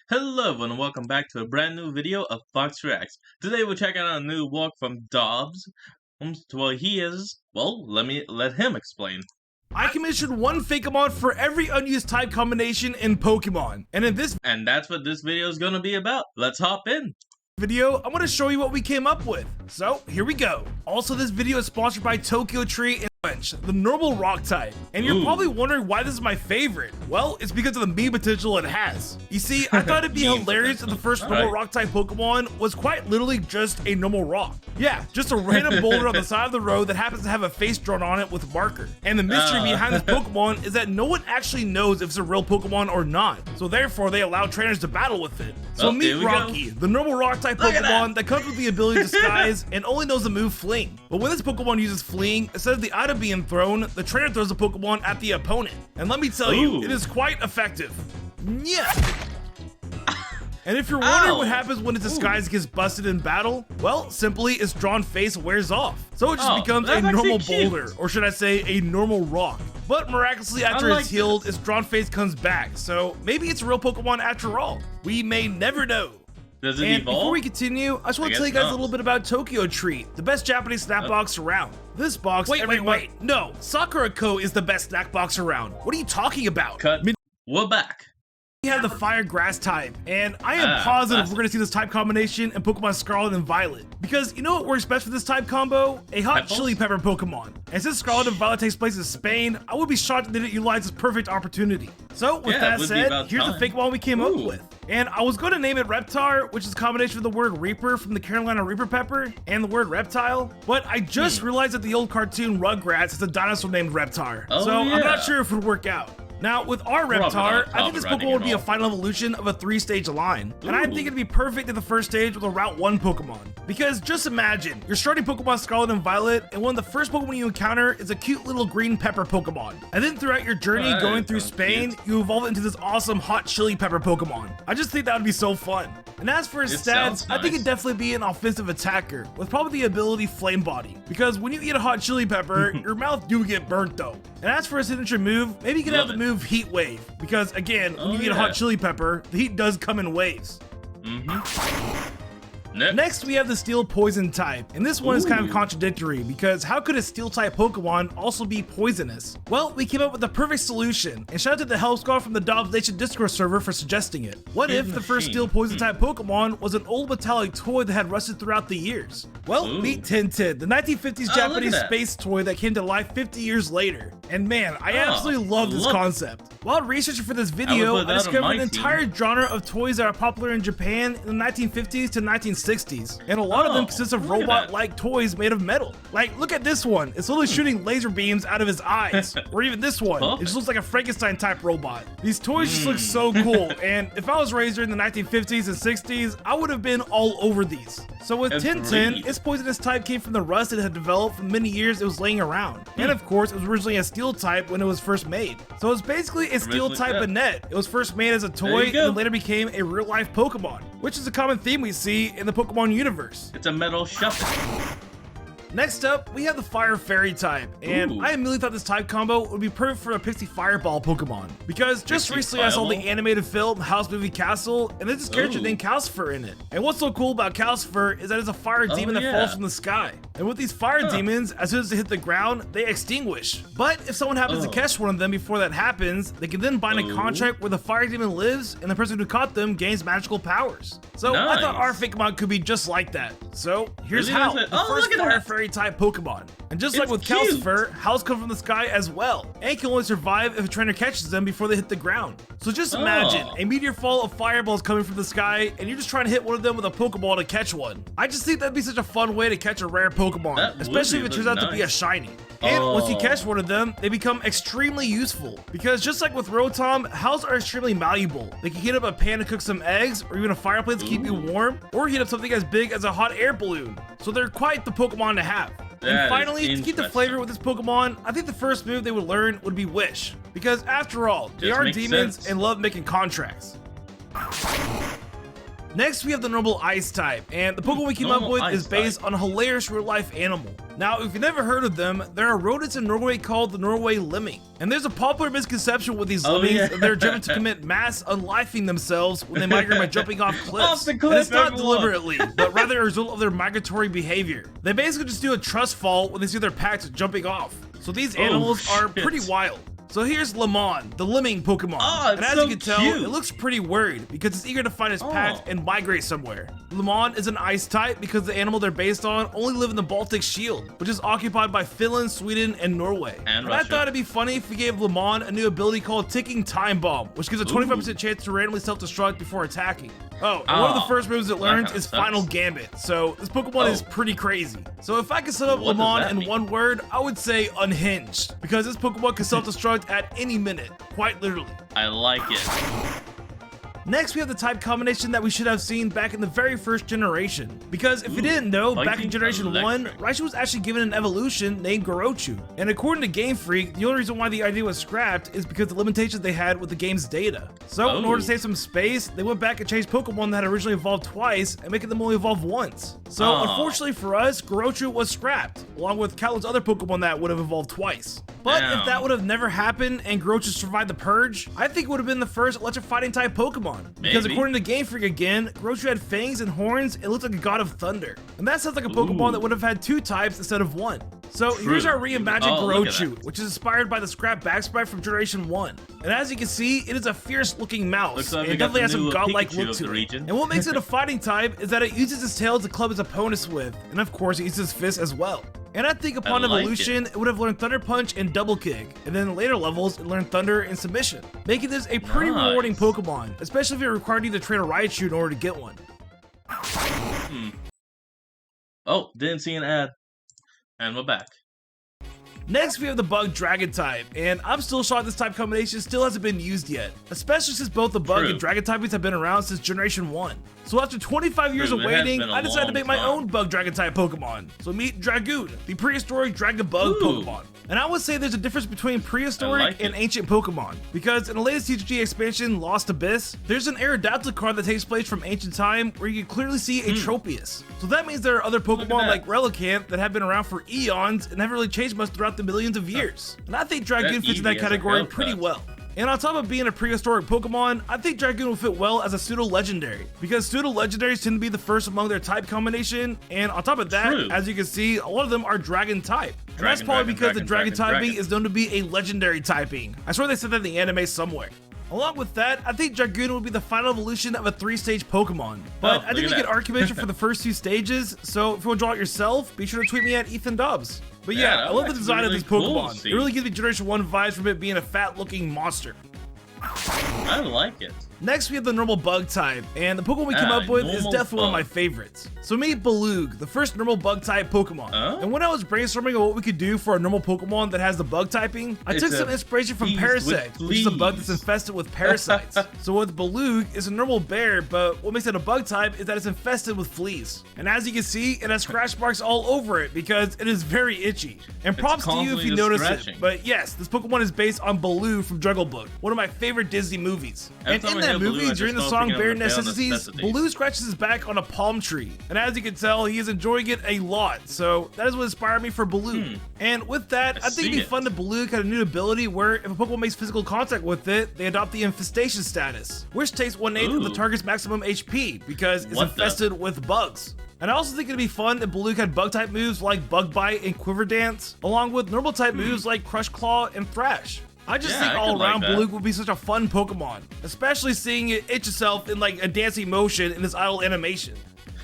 Hello everyone and welcome back to a brand new video of Fox Reacts. Today we're checking out a new walk from Dobbs. Well, let him explain. I commissioned one Fakemon for every unused type combination in Pokemon. And that's what this video is gonna be about. Let's hop in. Video, I'm gonna show you what we came up with. So, here we go. Also, this video is sponsored by Tokyo Tree and Quench, the normal rock type. And you're probably wondering why this is my favorite. Well, it's because of the meme potential it has. You see, I thought it'd be hilarious if the first normal rock type Pokemon was quite literally just a normal rock. Yeah, just a random boulder on the side of the road that happens to have a face drawn on it with a marker. And the mystery behind this Pokemon is that no one actually knows if it's a real Pokemon or not. So therefore, they allow trainers to battle with it. So meet Rocky, the normal rock type Pokemon that comes with the ability to disguise and only knows the move Fling. But when this Pokemon uses Fling, instead of the item being thrown, the trainer throws the Pokemon at the opponent. And let me tell you, it is quite effective. Yeah. And if you're wondering what happens when its disguise gets busted in battle, well, simply its drawn face wears off. So it just becomes a normal boulder, or should I say a normal rock. But miraculously after it's healed, its drawn face comes back. So maybe it's a real Pokemon after all. We may never know. Does it and evolve? Before we continue, I just want to tell you guys a little bit about Tokyo Tree, the best Japanese snack box around. This box, wait. No, Sakura Co. is the best snack box around. What are you talking about? We're back. We have the fire grass type, and I am positive we're going to see this type combination in Pokemon Scarlet and Violet. Because you know what works best for this type combo? A hot chili pepper Pokemon. And since Scarlet and Violet takes place in Spain, I would be shocked if they didn't utilize this perfect opportunity. So with that said, here's the fake one we came up with. And I was going to name it Reptar, which is a combination of the word Reaper from the Carolina Reaper Pepper and the word reptile. But I just realized that the old cartoon Rugrats is a dinosaur named Reptar. I'm not sure if it would work out. Now, with our Reptar, I think this Pokemon would be a final evolution of a 3-stage line. And I think it'd be perfect in the first stage with a Route 1 Pokemon. Because just imagine, you're starting Pokemon Scarlet and Violet, and one of the first Pokemon you encounter is a cute little green pepper Pokemon. And then throughout your journey going through Spain, you evolve into this awesome hot chili pepper Pokemon. I just think that would be so fun. And as for his stats, I think it'd definitely be an offensive attacker, with probably the ability Flame Body. Because when you eat a hot chili pepper, your mouth do get burnt though. And as for his signature move, maybe you could have the move Heat Wave, because again, when you eat a hot chili pepper, the heat does come in waves. Next, we have the Steel Poison type, and this one is kind of contradictory because how could a Steel type Pokemon also be poisonous? Well, we came up with the perfect solution, and shout out to the Help Squad from the Dobbs Nation Discord server for suggesting it. What if the first Steel Poison type Pokemon was an old metallic toy that had rusted throughout the years? Well, meet Tintin, the 1950s Japanese space toy that came to life 50 years later. And man, I absolutely love this concept. While researching for this video, I discovered an entire genre of toys that are popular in Japan in the 1950s to 1960s. And a lot of them consist of robot-like toys made of metal. Like, look at this one. It's literally shooting laser beams out of his eyes. Or even this one. It just looks like a Frankenstein-type robot. These toys just look so cool. And if I was raised during the 1950s and 60s, I would have been all over these. So with Tintin, its poisonous type came from the rust it had developed from many years it was laying around. And of course, it was originally a steel type when it was first made. So it's basically a steel type Banette. It was first made as a toy and then later became a real-life Pokemon, which is a common theme we see in the Pokemon universe. It's a metal shuffle. Next up, we have the Fire Fairy type, and I immediately thought this type combo would be perfect for a Pixie Fireball Pokemon, because just recently I saw the animated film House Movie Castle, and there's this character named Calcifer in it. And what's so cool about Calcifer is that it's a fire demon that falls from the sky. And with these fire demons, as soon as they hit the ground, they extinguish. But if someone happens to catch one of them before that happens, they can then bind a contract where the fire demon lives, and the person who caught them gains magical powers. So I thought our Fakemon could be just like that. So here's how. The first Fire Fairy type Pokemon. And just like with Calcifer, Howls come from the sky as well, and can only survive if a trainer catches them before they hit the ground. So just imagine a meteor fall of fireballs coming from the sky, and you're just trying to hit one of them with a Pokeball to catch one. I just think that'd be such a fun way to catch a rare Pokemon, especially if it turns out to be a shiny. And once you catch one of them, they become extremely useful, because just like with Rotom, Howls are extremely malleable. They can heat up a pan to cook some eggs, or even a fireplace to keep you warm, or heat up something as big as a hot air balloon. So they're quite the Pokemon to have. And finally, to keep the flavor with this Pokemon, I think the first move they would learn would be Wish. Because after all, they are demons and love making contracts. Next, we have the normal Ice type, and the Pokemon we came up with is based on a hilarious real-life animal. Now, if you've never heard of them, there are rodents in Norway called the Norway lemming. And there's a popular misconception with these lemmings that they're driven to commit mass unlifing themselves when they migrate by jumping off cliffs. Off the cliff, and it's not deliberately, but rather a result of their migratory behavior. They basically just do a trust fall when they see their packs jumping off. So these animals are pretty wild. So here's Lemon, the lemming Pokemon. And as you can tell, it looks pretty worried because it's eager to find its pack and migrate somewhere. Lemon is an ice type because the animal they're based on only live in the Baltic Shield, which is occupied by Finland, Sweden, and Norway. And I thought it'd be funny if we gave Lemon a new ability called Ticking Time Bomb, which gives a 25% chance to randomly self-destruct before attacking. Oh, and one of the first moves it learns is Final Gambit, so this Pokemon is pretty crazy. So if I could sum up Lemon in one word, I would say unhinged, because this Pokemon can self-destruct at any minute, quite literally. I like it. Next, we have the type combination that we should have seen back in the very first generation. Because if you didn't know, back in Generation 1, Raichu was actually given an evolution named Grochu. And according to Game Freak, the only reason why the idea was scrapped is because of the limitations they had with the game's data. So in order to save some space, they went back and changed Pokemon that had originally evolved twice and making them only evolve once. So unfortunately for us, Grochu was scrapped, along with countless other Pokemon that would have evolved twice. But if that would have never happened and Grochu survived the Purge, I think it would have been the first electric fighting type Pokemon. Because according to Game Freak again, Grochu had fangs and horns and looked like a god of thunder. And that sounds like a Pokemon that would have had 2 types instead of 1. So here's our reimagined Grochu, which is inspired by the scrap back sprite from Generation 1. And as you can see, it is a fierce looking mouse. Like it definitely has some godlike look to it. And what makes it a fighting type is that it uses its tail to club its opponents with. And of course, it uses its fists as well. And I think upon evolution, it would have learned Thunder Punch and Double Kick, and then in later levels, it learned Thunder and Submission, making this a pretty rewarding Pokemon, especially if it required you to train a Raichu in order to get one. Oh, didn't see an ad. And we're back. Next, we have the Bug Dragon type, and I'm still shocked this type combination still hasn't been used yet, especially since both the Bug and Dragon typings have been around since Generation 1. So after 25 years of waiting, I decided to make my own Bug Dragon type Pokemon. So meet Dragoon, the prehistoric Dragon Bug Pokemon. And I would say there's a difference between prehistoric and ancient Pokemon, because in the latest TCG expansion, Lost Abyss, there's an Aerodactyl card that takes place from ancient time where you can clearly see a Tropius. So that means there are other Pokemon like Relicanth that have been around for eons and haven't really changed much throughout the millions of years. And I think Dragoon fits in that category pretty well. And on top of being a prehistoric Pokemon, I think Dragoon will fit well as a pseudo-legendary, because pseudo-legendaries tend to be the first among their type combination, and on top of that, as you can see, a lot of them are Dragon type. And that's probably because the Dragon typing is known to be a legendary typing. I swear they said that in the anime somewhere. Along with that, I think Dragoon will be the final evolution of a 3-stage Pokemon. But I think you get Archimation for the first 2 stages, so if you want to draw it yourself, be sure to tweet me at Ethan Dobbs. But yeah, I love the design of this Pokemon. It really gives me Generation 1 vibes from it being a fat-looking monster. I like it. Next, we have the normal bug type, and the Pokemon we came up with is definitely one of my favorites. So meet Balug, the first normal bug type Pokemon. And when I was brainstorming on what we could do for a normal Pokemon that has the bug typing, I took some inspiration from Parasect, which is a bug that's infested with parasites. So with Balug, it's a normal bear, but what makes it a bug type is that it's infested with fleas. And as you can see, it has scratch marks all over it because it is very itchy. And props to you if you notice it. But yes, this Pokemon is based on Baloo from Jungle Book, one of my favorite Disney movies. And in that movie, during the song Bare Necessities, Baloo scratches his back on a palm tree. And as you can tell, he is enjoying it a lot. So that is what inspired me for Baloo. And with that, I think it'd be fun that Baloo had a new ability where if a Pokemon makes physical contact with it, they adopt the infestation status, which takes 1/8 of the target's maximum HP because it's infested with bugs. And I also think it'd be fun if Baloo had bug-type moves like Bug Bite and Quiver Dance, along with normal-type moves like Crush Claw and Thrash. I just think all around Baloo would be such a fun Pokemon, especially seeing it itch itself in like a dancing motion in this idle animation.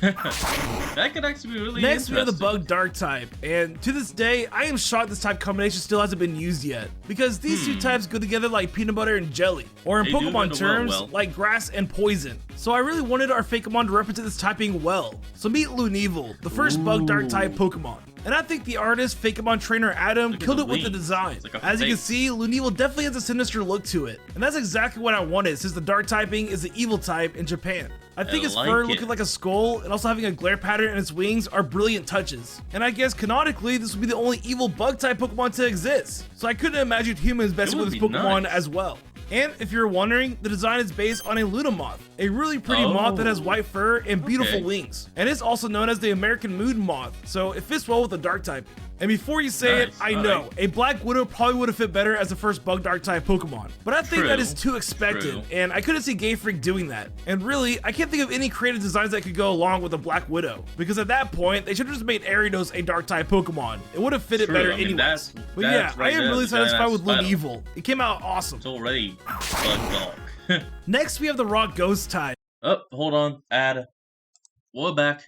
That could actually be really Next, we have the interesting. Bug Dark type, and to this day, I am shocked this type combination still hasn't been used yet, because these two types go together like peanut butter and jelly, or in Pokemon terms, like grass and poison. So I really wanted our Fakemon to represent this typing well. So meet Luneevil, the first Bug Dark type Pokemon. And I think the artist, Fakemon trainer Adam, killed it with the design. As you can see, Luneevil definitely has a sinister look to it. And that's exactly what I wanted, since the dark typing is the evil type in Japan. I think its fur looking like a skull and also having a glare pattern in its wings are brilliant touches. And I guess canonically, this would be the only evil bug type Pokemon to exist. So I couldn't imagine humans messing with this Pokemon as well. And if you're wondering, the design is based on a Lunamoth, a really pretty moth that has white fur and beautiful wings. And it's also known as the American Moon Moth, so it fits well with the dark type. And before you say it, I know, a Black Widow probably would have fit better as the first bug dark type Pokemon. But I think that is too expected, and I couldn't see Game Freak doing that. And really, I can't think of any creative designs that could go along with a Black Widow, because at that point, they should have just made Ariados a dark type Pokemon. It would have fit it better anyways. But yeah, I am really satisfied with Lunaevil. It came out awesome. It's already bug dog. Next, we have the Rock Ghost type. Oh, hold on, we're back.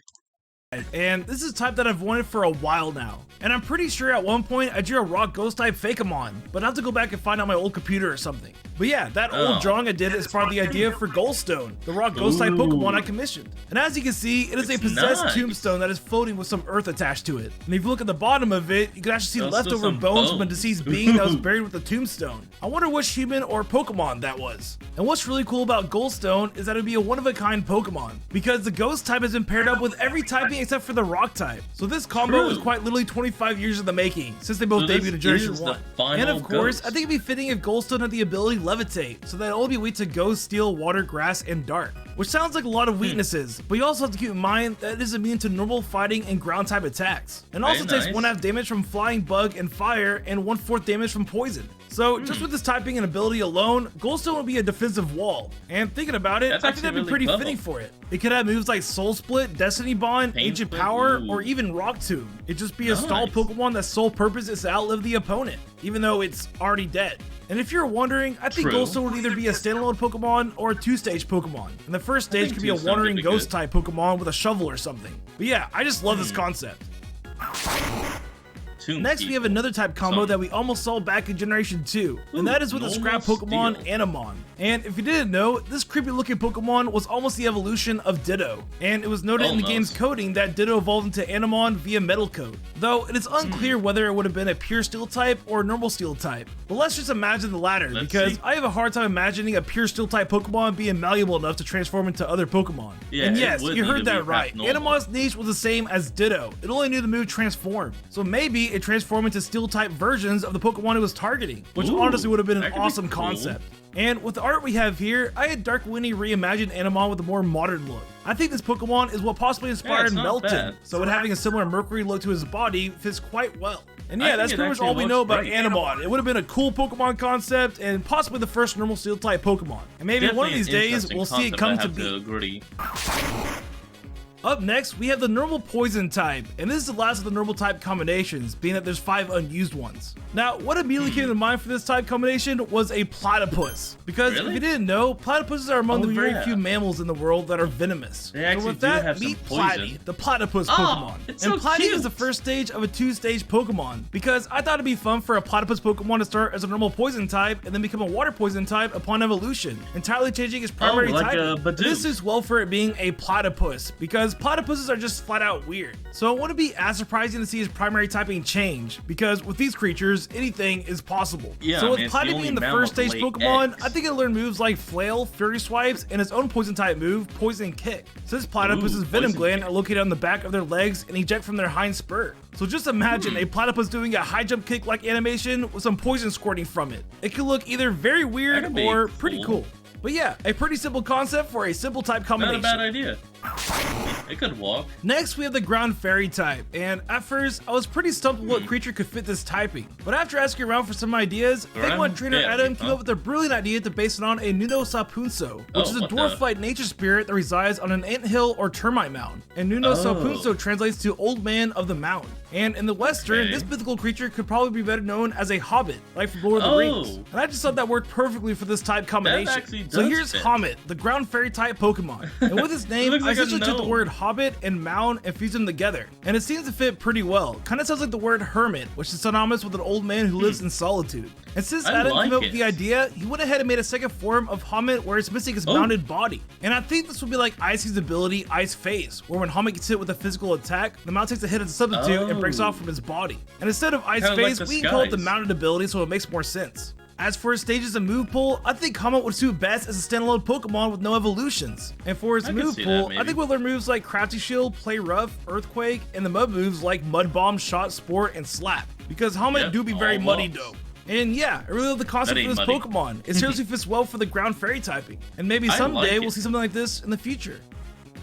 And this is a type that I've wanted for a while now. And I'm pretty sure at one point I drew a Rock Ghost type Fakemon, but I'll have to go back and find out my old computer or something. But yeah, that old drawing I did is part of the idea for Goldstone, the Rock Ghost type Pokemon I commissioned. And as you can see, it is a possessed tombstone that is floating with some earth attached to it. And if you look at the bottom of it, you can actually see leftover bones from a deceased being that was buried with the tombstone. I wonder which human or Pokemon that was. And what's really cool about Goldstone is that it would be a one-of-a-kind Pokemon, because the Ghost type has been paired up with every typing except for the Rock type. So this combo is quite literally 25 years in the making, since they both debuted in Generation 1. And of course, I think it'd be fitting if Goldstone had the ability to levitate, so that it'll only be weak to Ghost, Steel, Water, Grass, and Dark. Which sounds like a lot of weaknesses, but you also have to keep in mind that it is immune to normal fighting and ground type attacks. And also takes 1/2 damage from Flying, Bug, and Fire, and 1/4 damage from Poison. So just with this typing and ability alone, Goldstone would be a defensive wall. And thinking about it, I think that'd be pretty fitting for it. It could have moves like Soul Split, Destiny Bond, Ancient Power, or even Rock Tomb. It'd just be a stall Pokemon that's sole purpose is to outlive the opponent, even though it's already dead. And if you're wondering, I think Goldstone would either be a standalone Pokemon or a 2-stage Pokemon. And the first stage could be a wandering ghost type Pokemon with a shovel or something. But yeah, I just love this concept. Next, we have another type combo that we almost saw back in Generation 2, and that is with the scrap Pokemon Animon. And if you didn't know, this creepy looking Pokemon was almost the evolution of Ditto, and it was noted in the game's coding that Ditto evolved into Animon via Metal Coat, though it is unclear whether it would have been a pure Steel type or a normal Steel type. But let's just imagine the latter, because I have a hard time imagining a pure Steel type Pokemon being malleable enough to transform into other Pokemon. And yes, you heard that right, Animon's niche was the same as Ditto, it only knew the move Transform. So maybe it transformed into Steel type versions of the Pokemon it was targeting, which honestly would have been an awesome concept. And with the art we have here, I had Dark Winnie reimagined Animon with a more modern look. I think this Pokemon is what possibly inspired Melton, so it having a similar Mercury look to his body fits quite well. And yeah, that's pretty much all we know about Animon. It would have been a cool Pokemon concept and possibly the first normal Steel type Pokemon. And maybe one of these days we'll see it come to be. Up next, we have the normal Poison type, and this is the last of the normal type combinations, being that there's 5 unused ones. Now, what immediately came to mind for this type combination was a platypus, because if you didn't know, platypuses are among the very few mammals in the world that are venomous. So with that, meet Platy, the platypus Pokemon. And Platy is the first stage of a 2-stage Pokemon, because I thought it'd be fun for a platypus Pokemon to start as a normal Poison type and then become a Water Poison type upon evolution, entirely changing its primary type. This is well for it being a platypus, because platypuses are just flat out weird. So it wouldn't be as surprising to see his primary typing change, because with these creatures, anything is possible. So with Platy being the first stage Pokemon, I think it'll learn moves like Flail, Fury Swipes, and its own Poison type move, Poison Kick. Since platypus's venom gland are located on the back of their legs and eject from their hind spur. So just imagine a platypus doing a high jump kick like animation with some poison squirting from it. It could look either very weird or pretty cool. But yeah, a pretty simple concept for a simple type combination. Not a bad idea. It could walk. Next, we have the Ground Fairy type, and at first, I was pretty stumped with what creature could fit this typing. But after asking around for some ideas, Pokemon trainer Adam came up with a brilliant idea to base it on a Nuno Sapunso, which is a dwarf-like nature spirit that resides on an anthill or termite mound. And Nuno Sapunso translates to Old Man of the Mound. And in the Western, this mythical creature could probably be better known as a hobbit, like from Lord of the Rings. And I just thought that worked perfectly for this type combination. So here's Hommit, the Ground Fairy type Pokemon. And with his name, I essentially took the word hobbit and mound and fused them together. And it seems to fit pretty well. Kind of sounds like the word hermit, which is synonymous with an old man who lives in solitude. And since Adam came up with the idea, he went ahead and made a second form of Hommit where it's missing his mounded body. And I think this would be like Icy's ability, Ice Phase, where when Hommit gets hit with a physical attack, the mount takes a hit as a substitute and breaks off from his body. And instead of Ice Phase, we can call it the mounted ability, so it makes more sense. As for his stages and move pool, I think Hommit would suit best as a standalone Pokemon with no evolutions. And for his move pool, I think we'll learn moves like Crafty Shield, Play Rough, Earthquake, and the mud moves like Mud Bomb, Shot, Sport, and Slap. Because Hommit do be very muddy though. And yeah, I really love the concept for this Pokemon. It seriously fits well for the ground fairy typing. And maybe someday we'll see something like this in the future.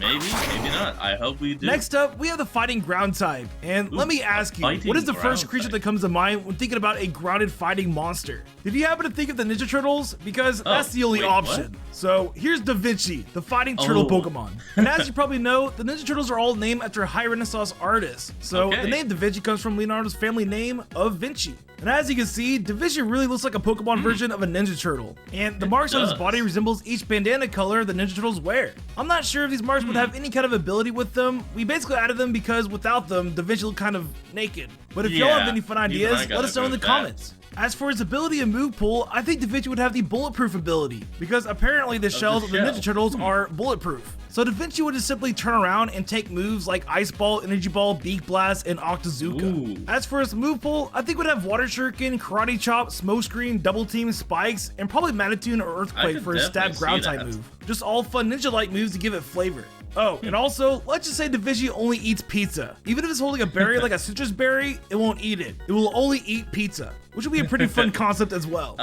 Maybe, maybe not. I hope we do. Next up, we have the fighting ground type. And let me ask you, what is the first creature that comes to mind when thinking about a grounded fighting monster? Did you happen to think of the Ninja Turtles? Because that's the only option. What? So here's Da Vinci, the fighting turtle Pokemon. And as you probably know, the Ninja Turtles are all named after high Renaissance artists. So the name Da Vinci comes from Leonardo's family name of Vinci. And as you can see, Da Vinci really looks like a Pokemon version of a Ninja Turtle. And the marks on his body resembles each bandana color the Ninja Turtles wear. I'm not sure if these marks would have any kind of ability with them. We basically added them because without them, Da Vinci looked kind of naked. But if y'all have any fun ideas, let us know in the comments. As for his ability and move pool, I think Da Vinci would have the bulletproof ability, because apparently the shells of the Ninja Turtles are bulletproof. So Da Vinci would just simply turn around and take moves like Ice Ball, Energy Ball, Beak Blast, and Octazooka. As for his move pool, I think would have Water Shuriken, Karate Chop, Smoke Screen, Double Team, Spikes, and probably Manitoon or Earthquake for his stab ground type move. Just all fun ninja-like moves to give it flavor. Oh, and also, let's just say Da Vinci only eats pizza. Even if it's holding a berry like a citrus berry, it won't eat it. It will only eat pizza, which would be a pretty fun concept as well.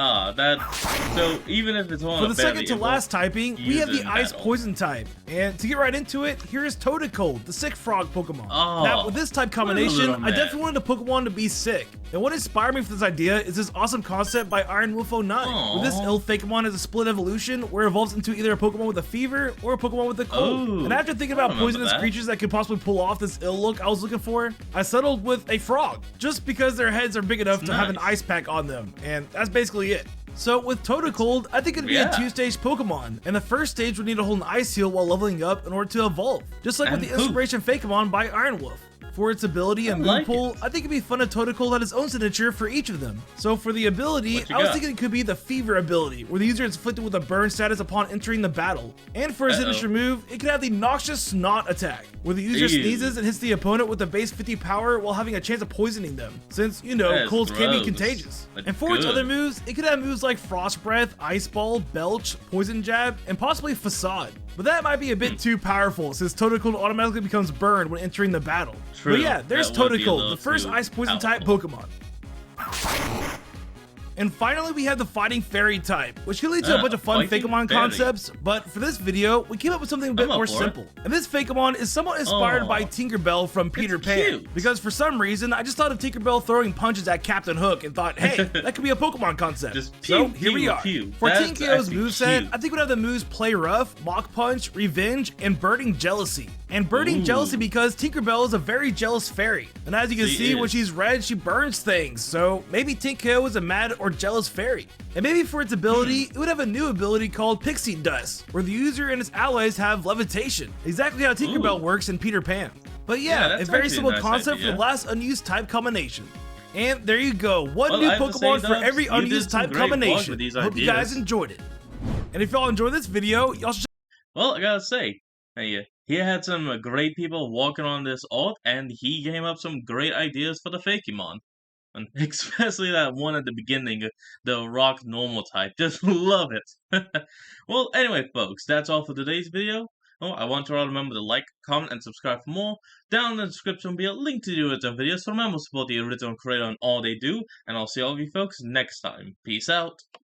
So even if it's on for the second to last typing, we have the Ice Poison type. And to get right into it, here is Totodile, the sick frog Pokemon. Now, with this type combination, I definitely wanted a Pokemon to be sick. And what inspired me for this idea is this awesome concept by Iron Wolf 09, where this ill Fakemon is a split evolution where it evolves into either a Pokemon with a fever or a Pokemon with a cold. And after thinking about poisonous creatures that could possibly pull off this ill look I was looking for, I settled with a frog, just because their heads are big enough to have an ice pack on them, and that's basically it. So with Totodile, I think it'd be a 2-stage Pokemon, and the first stage would need to hold an Ice Heal while leveling up in order to evolve, just like with the Inspiration Fakemon by Iron Wolf. For its ability and move pool, I think it'd be fun if Totodile had its own signature for each of them. So for the ability, I was thinking it could be the Fever ability, where the user is afflicted with a burn status upon entering the battle. And for his signature move, it could have the Noxious Snot attack, where the user sneezes and hits the opponent with a base 50 power while having a chance of poisoning them, since, you know, colds can be contagious. And for its other moves, it could have moves like Frost Breath, Ice Ball, Belch, Poison Jab, and possibly Facade. But that might be a bit too powerful, since Totodile automatically becomes burned when entering the battle. But yeah, there's Totodile, the first Ice Poison type Pokemon. And finally, we have the Fighting Fairy type, which can lead to a bunch of fun Fakemon concepts, but for this video, we came up with something a bit more simple. And this Fakemon is somewhat inspired by Tinkerbell from Peter Pan, because for some reason, I just thought of Tinkerbell throwing punches at Captain Hook and thought, hey, that could be a Pokemon concept. So here we are. For Tinkerbell's moveset, I think we'd have the moves Play Rough, Mach Punch, Revenge, and Burning Jealousy. And burning jealousy because Tinkerbell is a very jealous fairy. And as you can see, when she's red, she burns things. So maybe Tinkerbell is a mad or jealous fairy. And maybe for its ability, it would have a new ability called Pixie Dust, where the user and its allies have levitation. Exactly how Tinkerbell works in Peter Pan. But yeah, a very simple concept for the last unused type combination. And there you go, one new Pokemon for every unused type combination. Hope you guys enjoyed it. And if y'all enjoyed this video, y'all should... Well, I gotta say, hey, he had some great people working on this alt, and he came up some great ideas for the Fakemon. And especially that one at the beginning, the rock normal type. Just love it. Well, anyway, folks, that's all for today's video. Oh, I want you all to remember to like, comment, and subscribe for more. Down in the description will be a link to the original videos, so remember to support the original creator on all they do, and I'll see all of you folks next time. Peace out.